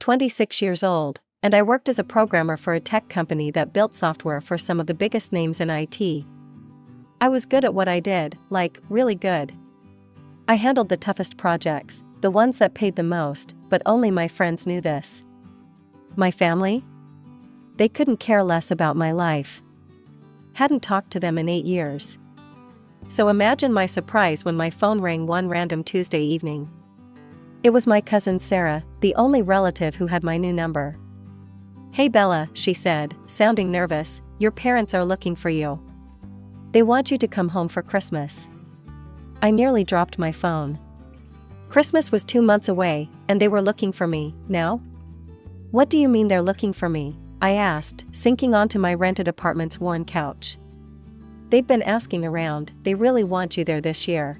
26 years old, and I worked as a programmer for a tech company that built software for some of the biggest names in IT. I was good at what I did, like, really good. I handled the toughest projects, the ones that paid the most, but only my friends knew this. My family? They couldn't care less about my life. Hadn't talked to them in 8 years. So imagine my surprise when my phone rang one random Tuesday evening. It was my cousin Sarah, the only relative who had my new number. "Hey Bella," she said, sounding nervous, "your parents are looking for you. They want you to come home for Christmas." I nearly dropped my phone. Christmas was 2 months away, and they were looking for me, now? "What do you mean they're looking for me?" I asked, sinking onto my rented apartment's worn couch. "They've been asking around, they really want you there this year."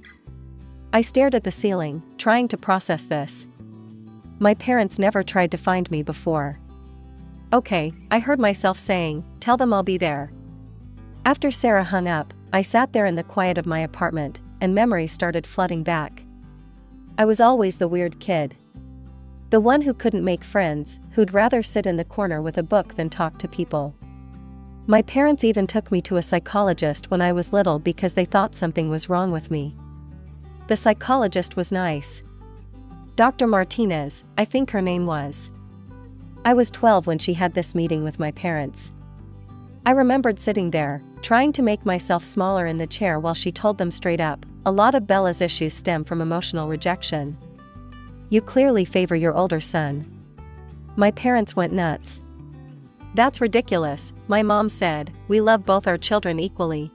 I stared at the ceiling, trying to process this. My parents never tried to find me before. "Okay," I heard myself saying, "tell them I'll be there." After Sarah hung up, I sat there in the quiet of my apartment, and memories started flooding back. I was always the weird kid. The one who couldn't make friends, who'd rather sit in the corner with a book than talk to people. My parents even took me to a psychologist when I was little because they thought something was wrong with me. The psychologist was nice. Dr. Martinez, I think her name was. I was 12 when she had this meeting with my parents. I remembered sitting there, trying to make myself smaller in the chair while she told them straight up, "A lot of Bella's issues stem from emotional rejection. You clearly favor your older son." My parents went nuts. "That's ridiculous," my mom said, "we love both our children equally."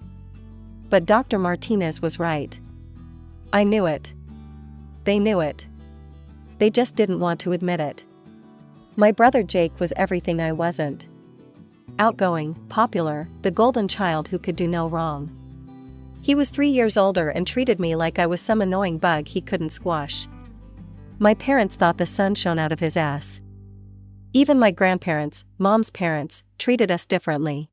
But Dr. Martinez was right. I knew it. They knew it. They just didn't want to admit it. My brother Jake was everything I wasn't. Outgoing, popular, the golden child who could do no wrong. He was 3 years older and treated me like I was some annoying bug he couldn't squash. My parents thought the sun shone out of his ass. Even my grandparents, Mom's parents, treated us differently.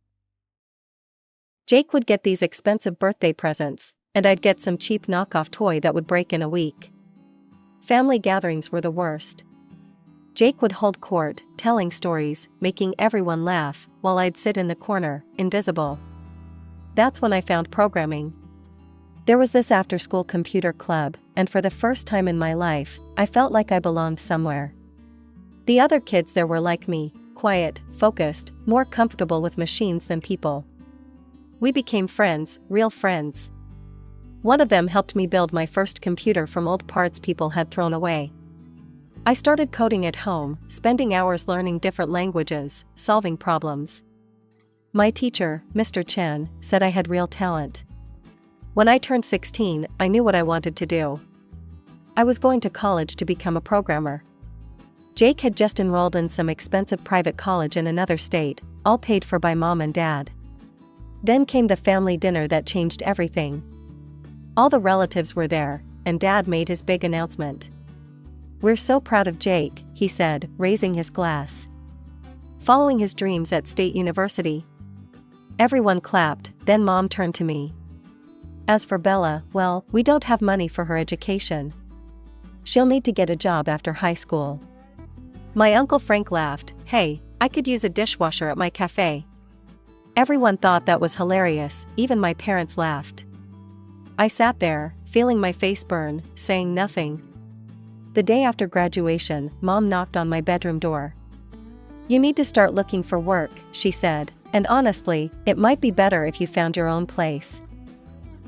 Jake would get these expensive birthday presents, and I'd get some cheap knockoff toy that would break in a week. Family gatherings were the worst. Jake would hold court, telling stories, making everyone laugh, while I'd sit in the corner, invisible. That's when I found programming. There was this after-school computer club, and for the first time in my life, I felt like I belonged somewhere. The other kids there were like me, quiet, focused, more comfortable with machines than people. We became friends, real friends. One of them helped me build my first computer from old parts people had thrown away. I started coding at home, spending hours learning different languages, solving problems. My teacher, Mr. Chen, said I had real talent. When I turned 16, I knew what I wanted to do. I was going to college to become a programmer. Jake had just enrolled in some expensive private college in another state, all paid for by Mom and Dad. Then came the family dinner that changed everything. All the relatives were there, and Dad made his big announcement. "We're so proud of Jake," he said, raising his glass. "Following his dreams at State University." Everyone clapped, then Mom turned to me. "As for Bella, well, we don't have money for her education. She'll need to get a job after high school." My Uncle Frank laughed, "Hey, I could use a dishwasher at my cafe." Everyone thought that was hilarious, even my parents laughed. I sat there, feeling my face burn, saying nothing. The day after graduation, Mom knocked on my bedroom door. "You need to start looking for work," she said, "and honestly, it might be better if you found your own place."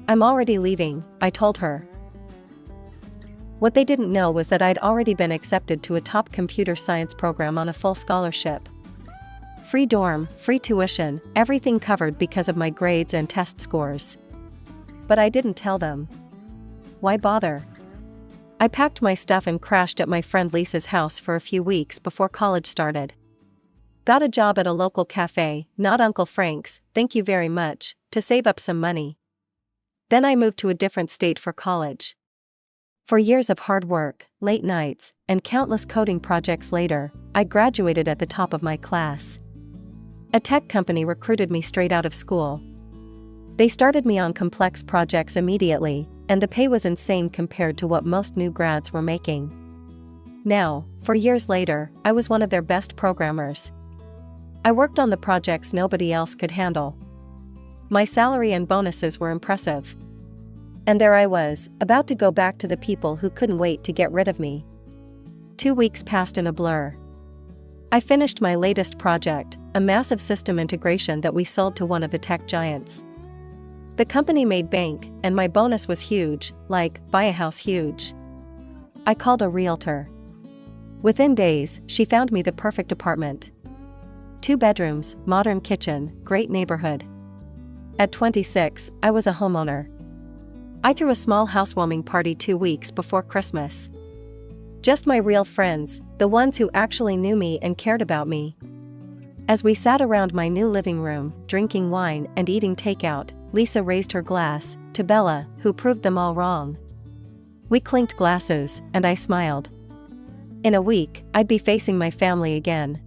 "I'm already leaving," I told her. What they didn't know was that I'd already been accepted to a top computer science program on a full scholarship. Free dorm, free tuition, everything covered because of my grades and test scores. But I didn't tell them. Why bother? I packed my stuff and crashed at my friend Lisa's house for a few weeks before college started. Got a job at a local cafe, not Uncle Frank's, thank you very much, to save up some money. Then I moved to a different state for college. For years of hard work, late nights, and countless coding projects later, I graduated at the top of my class. A tech company recruited me straight out of school. They started me on complex projects immediately, and the pay was insane compared to what most new grads were making. Now, for years later, I was one of their best programmers. I worked on the projects nobody else could handle. My salary and bonuses were impressive. And there I was, about to go back to the people who couldn't wait to get rid of me. 2 weeks passed in a blur. I finished my latest project, a massive system integration that we sold to one of the tech giants. The company made bank, and my bonus was huge, like, buy a house huge. I called a realtor. Within days, she found me the perfect apartment. 2 bedrooms, modern kitchen, great neighborhood. At 26, I was a homeowner. I threw a small housewarming party 2 weeks before Christmas. Just my real friends, the ones who actually knew me and cared about me. As we sat around my new living room, drinking wine and eating takeout, Lisa raised her glass to Bella, who proved them all wrong. We clinked glasses, and I smiled. In a week, I'd be facing my family again.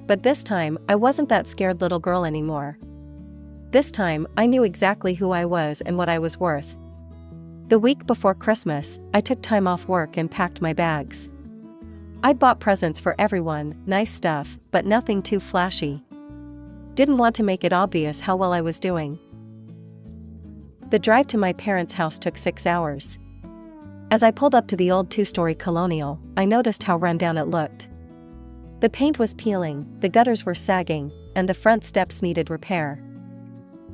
But this time, I wasn't that scared little girl anymore. This time, I knew exactly who I was and what I was worth. The week before Christmas, I took time off work and packed my bags. I'd bought presents for everyone, nice stuff, but nothing too flashy. Didn't want to make it obvious how well I was doing. The drive to my parents' house took 6 hours. As I pulled up to the old 2-story colonial, I noticed how rundown it looked. The paint was peeling, the gutters were sagging, and the front steps needed repair.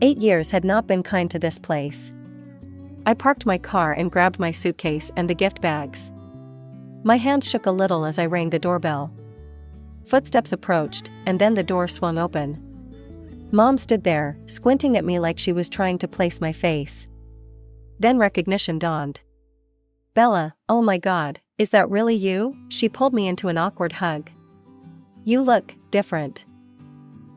8 years had not been kind to this place. I parked my car and grabbed my suitcase and the gift bags. My hands shook a little as I rang the doorbell. Footsteps approached, and then the door swung open. Mom stood there, squinting at me like she was trying to place my face. Then recognition dawned. "Bella, oh my God, is that really you?" She pulled me into an awkward hug. "You look different."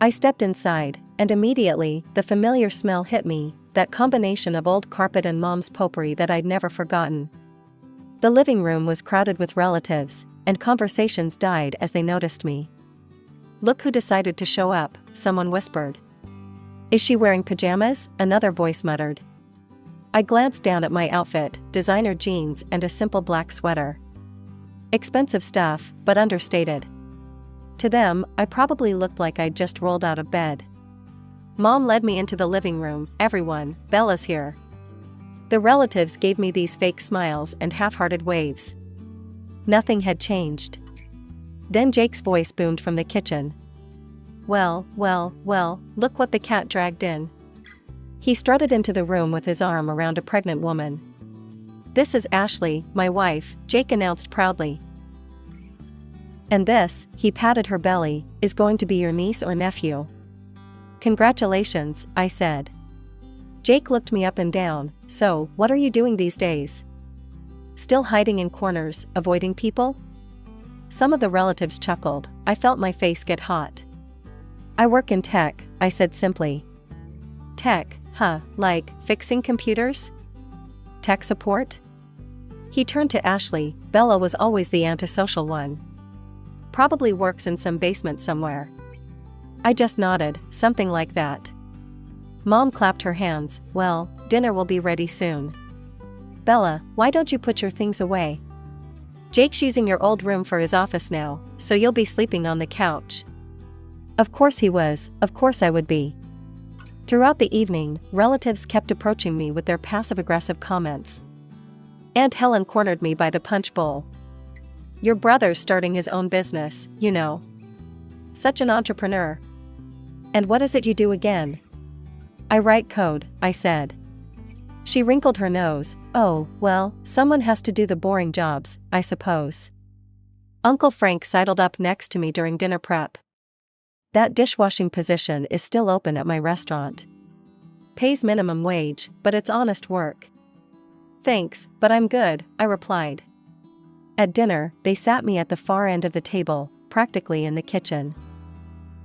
I stepped inside, and immediately, the familiar smell hit me, that combination of old carpet and Mom's potpourri that I'd never forgotten. The living room was crowded with relatives, and conversations died as they noticed me. "Look who decided to show up," someone whispered. "Is she wearing pajamas?" another voice muttered. I glanced down at my outfit, designer jeans and a simple black sweater. Expensive stuff, but understated. To them, I probably looked like I'd just rolled out of bed. Mom led me into the living room. "Everyone, Bella's here." The relatives gave me these fake smiles and half-hearted waves. Nothing had changed. Then Jake's voice boomed from the kitchen. Well, look what the cat dragged in." He strutted into the room with his arm around a pregnant woman. "This is Ashley, my wife," Jake announced proudly. "And this," he patted her belly, "is going to be your niece or nephew." "Congratulations," I said. Jake looked me up and down. "So, what are you doing these days? Still hiding in corners, avoiding people?" Some of the relatives chuckled. I felt my face get hot. "I work in tech," I said simply. "Tech, huh, like fixing computers? Tech support?" He turned to Ashley. Bella was always the antisocial one. "Probably works in some basement somewhere." I just nodded, something like that. Mom clapped her hands. "Well, dinner will be ready soon. Bella, why don't you put your things away? Jake's using your old room for his office now, so you'll be sleeping on the couch." Of course he was, of course I would be. Throughout the evening, relatives kept approaching me with their passive-aggressive comments. Aunt Helen cornered me by the punch bowl. "Your brother's starting his own business, you know. Such an entrepreneur. And what is it you do again?" "I write code," I said. She wrinkled her nose. "Oh, well, someone has to do the boring jobs, I suppose." Uncle Frank sidled up next to me during dinner prep. "That dishwashing position is still open at my restaurant. Pays minimum wage, but it's honest work." "Thanks, but I'm good," I replied. At dinner, they sat me at the far end of the table, practically in the kitchen.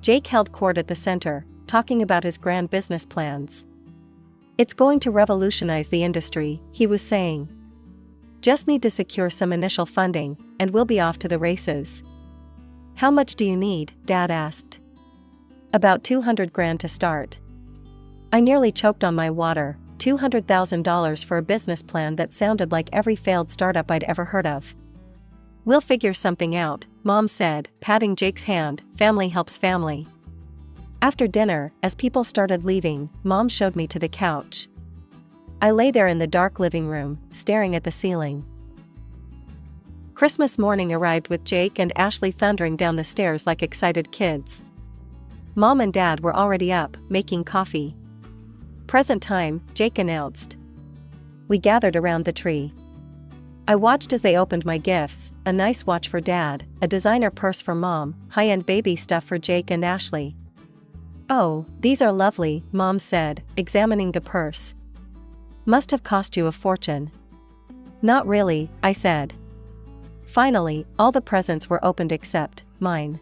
Jake held court at the center, talking about his grand business plans. "It's going to revolutionize the industry," he was saying. "Just need to secure some initial funding, and we'll be off to the races." "How much do you need?" Dad asked. "About $200,000 to start." I nearly choked on my water. $200,000 for a business plan that sounded like every failed startup I'd ever heard of. We'll figure something out, Mom said, patting Jake's hand. Family helps family. After dinner, as people started leaving, Mom showed me to the couch. I lay there in the dark living room, staring at the ceiling. Christmas morning arrived with Jake and Ashley thundering down the stairs like excited kids. Mom and Dad were already up, making coffee. "Present time," Jake announced. We gathered around the tree. I watched as they opened my gifts, a nice watch for Dad, a designer purse for Mom, high-end baby stuff for Jake and Ashley. "Oh, these are lovely," Mom said, examining the purse. "Must have cost you a fortune." "Not really," I said. Finally, all the presents were opened except mine.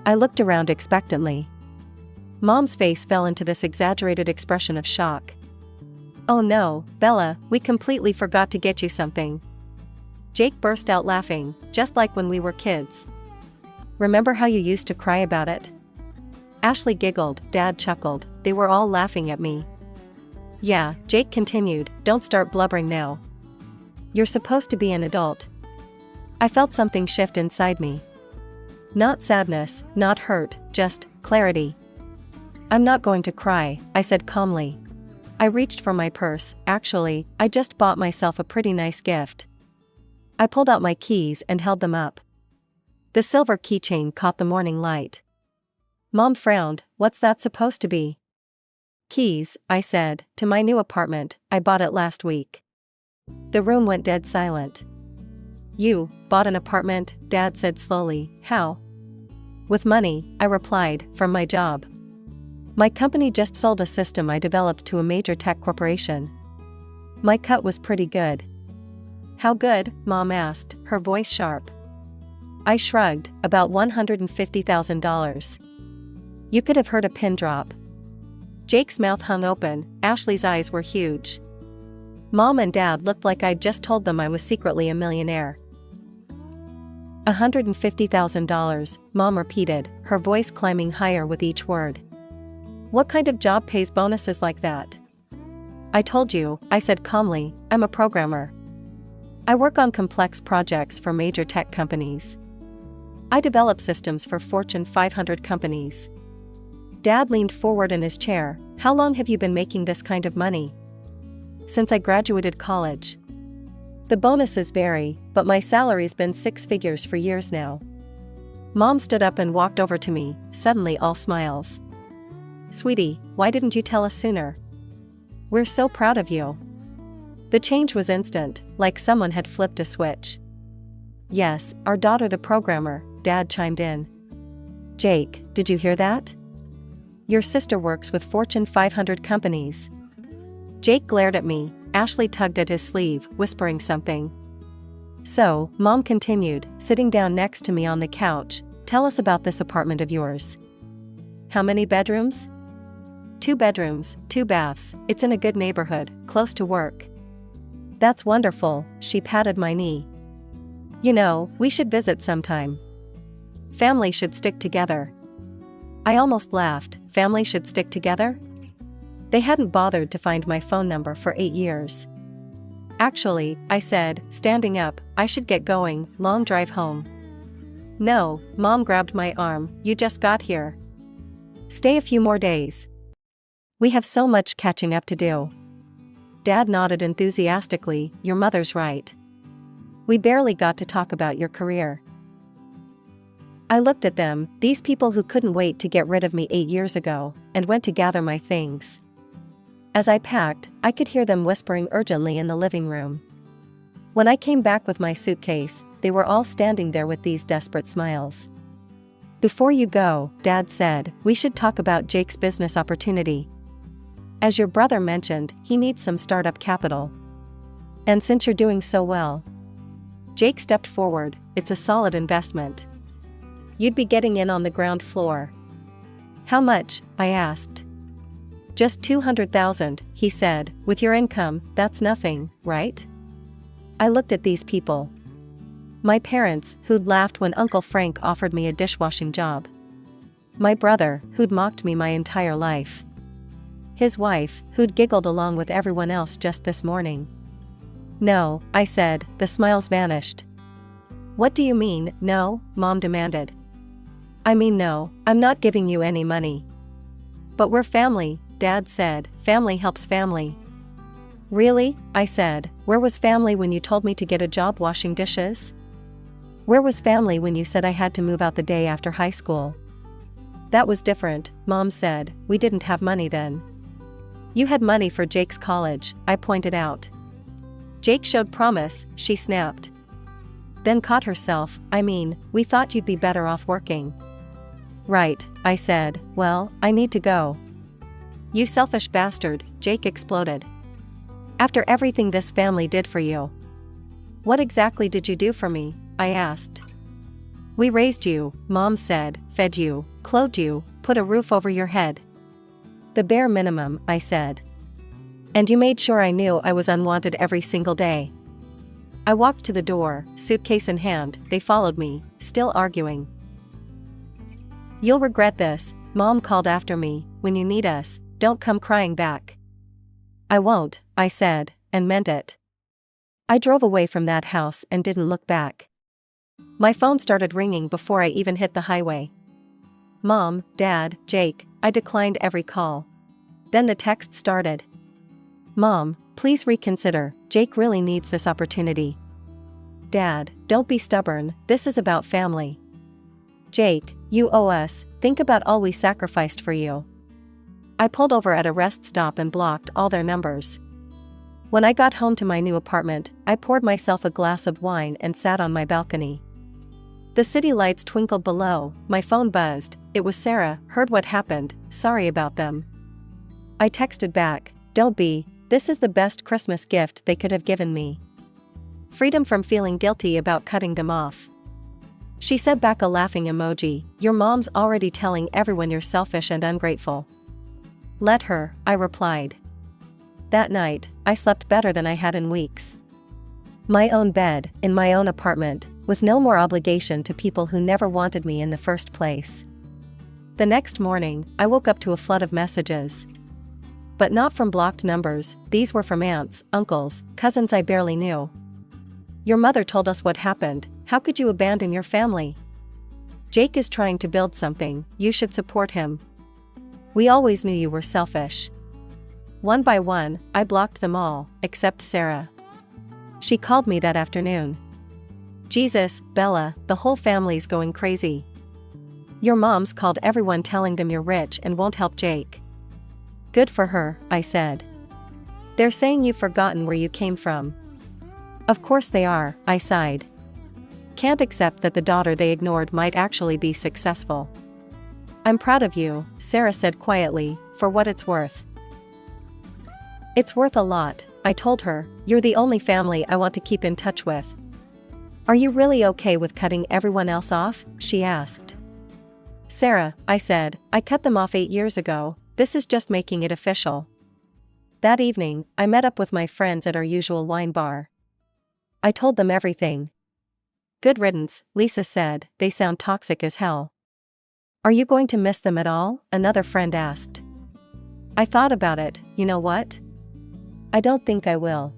I looked around expectantly. Mom's face fell into this exaggerated expression of shock. "Oh no, Bella, we completely forgot to get you something." Jake burst out laughing, just like when we were kids. "Remember how you used to cry about it?" Ashley giggled, Dad chuckled, they were all laughing at me. "Yeah," Jake continued, "don't start blubbering now. You're supposed to be an adult." I felt something shift inside me. Not sadness, not hurt, just clarity. "I'm not going to cry," I said calmly. I reached for my purse. Actually, I just bought myself a pretty nice gift. I pulled out my keys and held them up. The silver keychain caught the morning light. Mom frowned. "What's that supposed to be?" "Keys," I said, "to my new apartment. I bought it last week." The room went dead silent. "You bought an apartment?" Dad said slowly. "How?" "With money," I replied, "from my job. My company just sold a system I developed to a major tech corporation. My cut was pretty good." "How good?" Mom asked, her voice sharp. I shrugged. "About $150,000. You could have heard a pin drop." Jake's mouth hung open, Ashley's eyes were huge. Mom and Dad looked like I'd just told them I was secretly a millionaire. $150,000, Mom repeated, her voice climbing higher with each word. "What kind of job pays bonuses like that?" "I told you," I said calmly, "I'm a programmer. I work on complex projects for major tech companies. I develop systems for Fortune 500 companies." Dad leaned forward in his chair. "How long have you been making this kind of money?" "Since I graduated college. The bonuses vary, but my salary's been 6 figures for years now." Mom stood up and walked over to me, suddenly all smiles. "Sweetie, why didn't you tell us sooner? We're so proud of you." The change was instant, like someone had flipped a switch. "Yes, our daughter the programmer," Dad chimed in. "Jake, did you hear that? Your sister works with Fortune 500 companies." Jake glared at me. Ashley tugged at his sleeve, whispering something. "So," Mom continued, sitting down next to me on the couch, "tell us about this apartment of yours. How many bedrooms?" 2 bedrooms, 2 baths, it's in a good neighborhood, close to work." "That's wonderful," she patted my knee. "You know, we should visit sometime. Family should stick together." I almost laughed. Family should stick together? They hadn't bothered to find my phone number for 8 years. "Actually," I said, standing up, "I should get going, long drive home." "No," Mom grabbed my arm, "you just got here. Stay a few more days. We have so much catching up to do." Dad nodded enthusiastically, "Your mother's right. We barely got to talk about your career." I looked at them, these people who couldn't wait to get rid of me 8 years ago, and went to gather my things. As I packed, I could hear them whispering urgently in the living room. When I came back with my suitcase, they were all standing there with these desperate smiles. "Before you go," Dad said, "we should talk about Jake's business opportunity. As your brother mentioned, he needs some startup capital. And since you're doing so well..." Jake stepped forward. "It's a solid investment. You'd be getting in on the ground floor." "How much?" I asked. "Just 200,000, he said, "with your income, that's nothing, right?" I looked at these people. My parents, who'd laughed when Uncle Frank offered me a dishwashing job. My brother, who'd mocked me my entire life. His wife, who'd giggled along with everyone else just this morning. "No," I said, the smiles vanished. What do you mean, no? Mom demanded. I mean no, I'm not giving you any money. But we're family, Dad said. Family helps family. Really? I said. Where was family when you told me to get a job washing dishes? Where was family when you said I had to move out the day after high school? That was different, Mom said. We didn't have money then. You had money for Jake's college, I pointed out. Jake showed promise, she snapped. Then caught herself. I mean, we thought you'd be better off working. Right, I said. Well, I need to go. You selfish bastard, Jake exploded. After everything this family did for you. What exactly did you do for me? I asked. We raised you, Mom said, fed you, clothed you, put a roof over your head. The bare minimum, I said. And you made sure I knew I was unwanted every single day. I walked to the door, suitcase in hand. They followed me, still arguing. You'll regret this, Mom called after me. When you need us, don't come crying back. I won't, I said, and meant it. I drove away from that house and didn't look back. My phone started ringing before I even hit the highway. Mom, Dad, Jake, I declined every call. Then the text started. Mom, please reconsider, Jake really needs this opportunity. Dad, don't be stubborn, this is about family. Jake, you owe us, think about all we sacrificed for you. I pulled over at a rest stop and blocked all their numbers. When I got home to my new apartment, I poured myself a glass of wine and sat on my balcony. The city lights twinkled below, my phone buzzed. It was Sarah. Heard what happened, sorry about them. I texted back, don't be, this is the best Christmas gift they could have given me. Freedom from feeling guilty about cutting them off. She sent back a laughing emoji, your mom's already telling everyone you're selfish and ungrateful. Let her, I replied. That night, I slept better than I had in weeks. My own bed, in my own apartment, with no more obligation to people who never wanted me in the first place. The next morning, I woke up to a flood of messages. But not from blocked numbers, these were from aunts, uncles, cousins I barely knew. Your mother told us what happened, how could you abandon your family? Jake is trying to build something, you should support him. We always knew you were selfish. One by one, I blocked them all, except Sarah. She called me that afternoon. Jesus, Bella, the whole family's going crazy. Your mom's called everyone telling them you're rich and won't help Jake. Good for her, I said. They're saying you've forgotten where you came from. Of course they are, I sighed. Can't accept that the daughter they ignored might actually be successful. I'm proud of you, Sarah said quietly, for what it's worth. It's worth a lot, I told her. You're the only family I want to keep in touch with. Are you really okay with cutting everyone else off? She asked. Sarah, I said, I cut them off 8 years ago, this is just making it official. That evening, I met up with my friends at our usual wine bar. I told them everything. Good riddance, Lisa said, they sound toxic as hell. Are you going to miss them at all? Another friend asked. I thought about it, you know what? I don't think I will.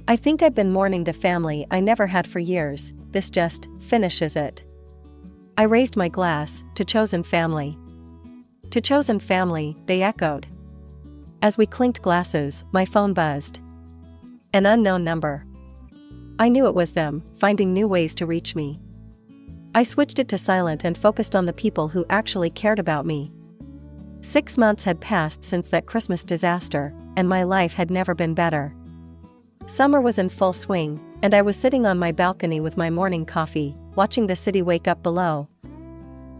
I think I've been mourning the family I never had for years, this just finishes it. I raised my glass, to chosen family. To chosen family, they echoed. As we clinked glasses, my phone buzzed. An unknown number. I knew it was them, finding new ways to reach me. I switched it to silent and focused on the people who actually cared about me. 6 months had passed since that Christmas disaster, and my life had never been better. Summer was in full swing, and I was sitting on my balcony with my morning coffee, watching the city wake up below.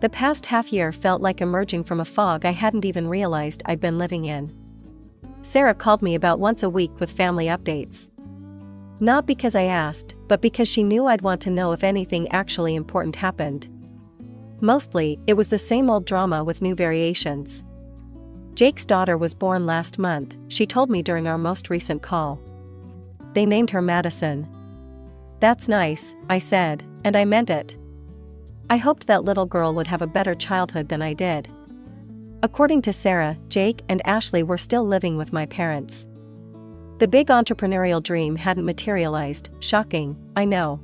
The past half year felt like emerging from a fog I hadn't even realized I'd been living in. Sarah called me about once a week with family updates. Not because I asked, but because she knew I'd want to know if anything actually important happened. Mostly, it was the same old drama with new variations. Jake's daughter was born last month, she told me during our most recent call. They named her Madison. That's nice, I said, and I meant it. I hoped that little girl would have a better childhood than I did. According to Sarah, Jake and Ashley were still living with my parents. The big entrepreneurial dream hadn't materialized, shocking, I know.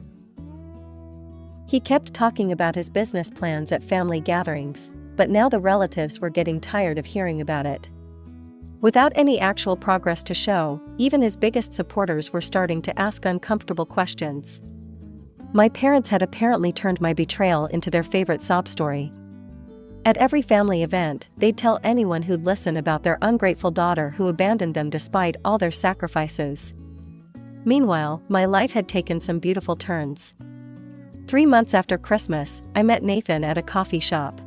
He kept talking about his business plans at family gatherings, but now the relatives were getting tired of hearing about it. Without any actual progress to show, even his biggest supporters were starting to ask uncomfortable questions. My parents had apparently turned my betrayal into their favorite sob story. At every family event, they'd tell anyone who'd listen about their ungrateful daughter who abandoned them despite all their sacrifices. Meanwhile, my life had taken some beautiful turns. 3 months after Christmas, I met Nathan at a coffee shop.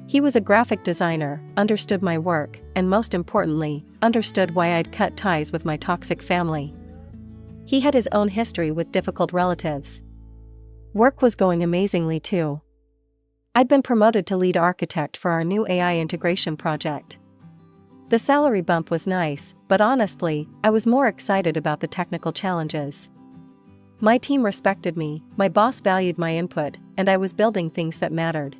He was a graphic designer, understood my work, and most importantly, understood why I'd cut ties with my toxic family. He had his own history with difficult relatives. Work was going amazingly too. I'd been promoted to lead architect for our new AI integration project. The salary bump was nice, but honestly, I was more excited about the technical challenges. My team respected me, my boss valued my input, and I was building things that mattered.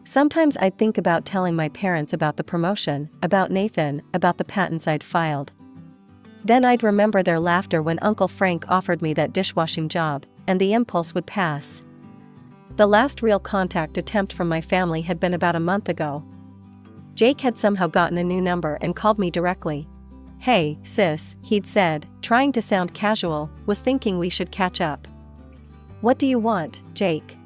Sometimes I'd think about telling my parents about the promotion, about Nathan, about the patents I'd filed. Then I'd remember their laughter when Uncle Frank offered me that dishwashing job, and the impulse would pass. The last real contact attempt from my family had been about a month ago. Jake had somehow gotten a new number and called me directly. "Hey, sis," he'd said, trying to sound casual, "was thinking we should catch up." "What do you want, Jake?"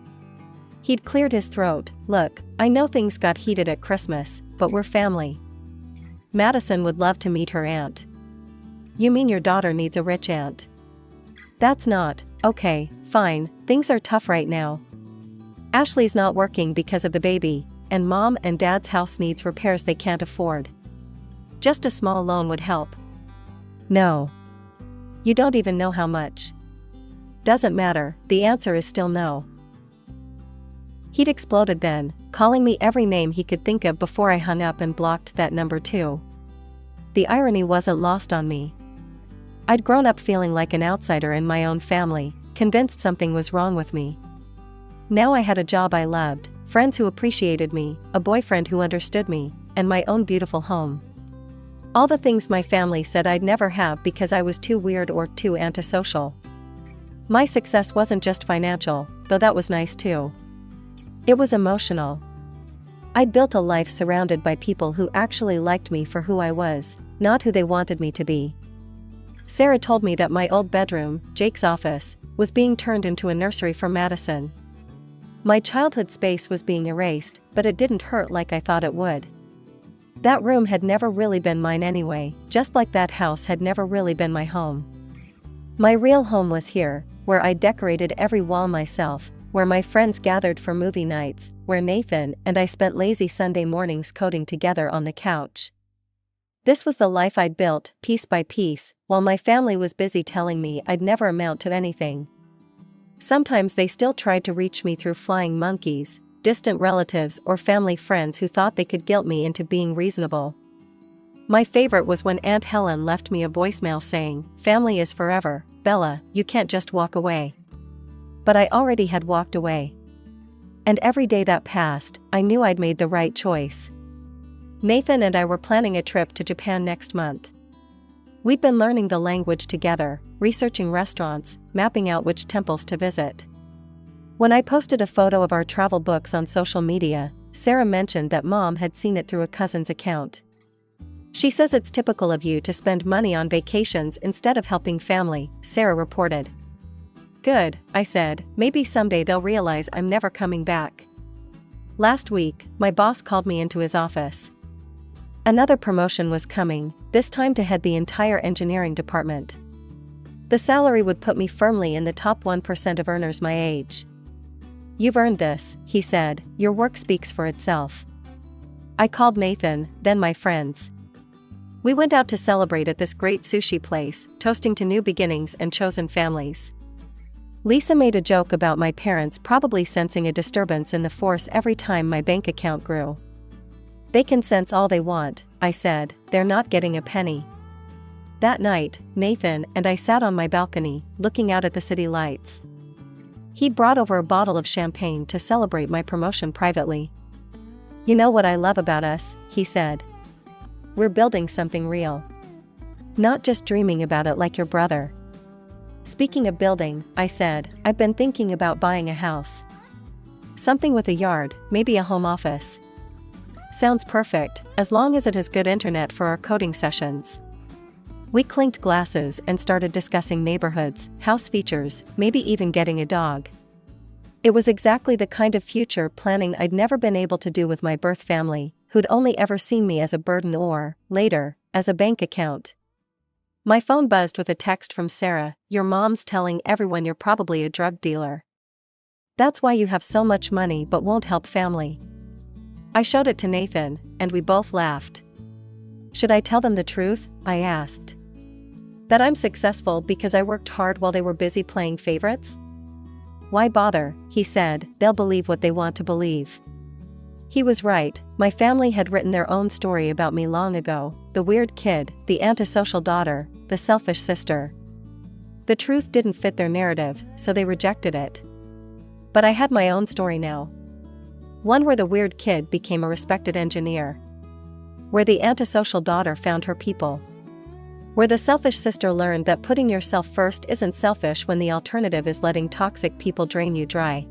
He'd cleared his throat. "Look, I know things got heated at Christmas, but we're family. Madison would love to meet her aunt." "You mean your daughter needs a rich aunt?" "That's not, okay, fine, things are tough right now. Ashley's not working because of the baby, and mom and dad's house needs repairs they can't afford. Just a small loan would help." "No. You don't even know how much." "Doesn't matter, the answer is still no." He'd exploded then, calling me every name he could think of before I hung up and blocked that number too. The irony wasn't lost on me. I'd grown up feeling like an outsider in my own family, convinced something was wrong with me. Now I had a job I loved, friends who appreciated me, a boyfriend who understood me, and my own beautiful home. All the things my family said I'd never have because I was too weird or too antisocial. My success wasn't just financial, though that was nice too. It was emotional. I'd built a life surrounded by people who actually liked me for who I was, not who they wanted me to be. Sarah told me that my old bedroom, Jake's office, was being turned into a nursery for Madison. My childhood space was being erased, but it didn't hurt like I thought it would. That room had never really been mine anyway, just like that house had never really been my home. My real home was here, where I decorated every wall myself, where my friends gathered for movie nights, where Nathan and I spent lazy Sunday mornings coding together on the couch. This was the life I'd built, piece by piece, while my family was busy telling me I'd never amount to anything. Sometimes they still tried to reach me through flying monkeys, distant relatives or family friends who thought they could guilt me into being reasonable. My favorite was when Aunt Helen left me a voicemail saying, "Family is forever, Bella, you can't just walk away." But I already had walked away. And every day that passed, I knew I'd made the right choice. Nathan and I were planning a trip to Japan next month. We'd been learning the language together, researching restaurants, mapping out which temples to visit. When I posted a photo of our travel books on social media, Sarah mentioned that Mom had seen it through a cousin's account. "She says it's typical of you to spend money on vacations instead of helping family," Sarah reported. "Good," I said, "maybe someday they'll realize I'm never coming back." Last week, my boss called me into his office. Another promotion was coming, this time to head the entire engineering department. The salary would put me firmly in the top 1% of earners my age. "You've earned this," he said, "your work speaks for itself." I called Nathan, then my friends. We went out to celebrate at this great sushi place, toasting to new beginnings and chosen families. Lisa made a joke about my parents probably sensing a disturbance in the force every time my bank account grew. "They can sense all they want," I said, "they're not getting a penny." That night, Nathan and I sat on my balcony, looking out at the city lights. He'd brought over a bottle of champagne to celebrate my promotion privately. "You know what I love about us," he said. "We're building something real. Not just dreaming about it like your brother." Speaking of building, I said, I've been thinking about buying a house. Something with a yard, maybe a home office. Sounds perfect, as long as it has good internet for our coding sessions. We clinked glasses and started discussing neighborhoods, house features, maybe even getting a dog. It was exactly the kind of future planning I'd never been able to do with my birth family, who'd only ever seen me as a burden or, later, as a bank account. My phone buzzed with a text from Sarah, "Your mom's telling everyone you're probably a drug dealer. That's why you have so much money but won't help family." I showed it to Nathan, and we both laughed. Should I tell them the truth? I asked. That I'm successful because I worked hard while they were busy playing favorites? Why bother, he said, they'll believe what they want to believe. He was right, my family had written their own story about me long ago, the weird kid, the antisocial daughter, the selfish sister. The truth didn't fit their narrative, so they rejected it. But I had my own story now. One where the weird kid became a respected engineer. Where the antisocial daughter found her people. Where the selfish sister learned that putting yourself first isn't selfish when the alternative is letting toxic people drain you dry.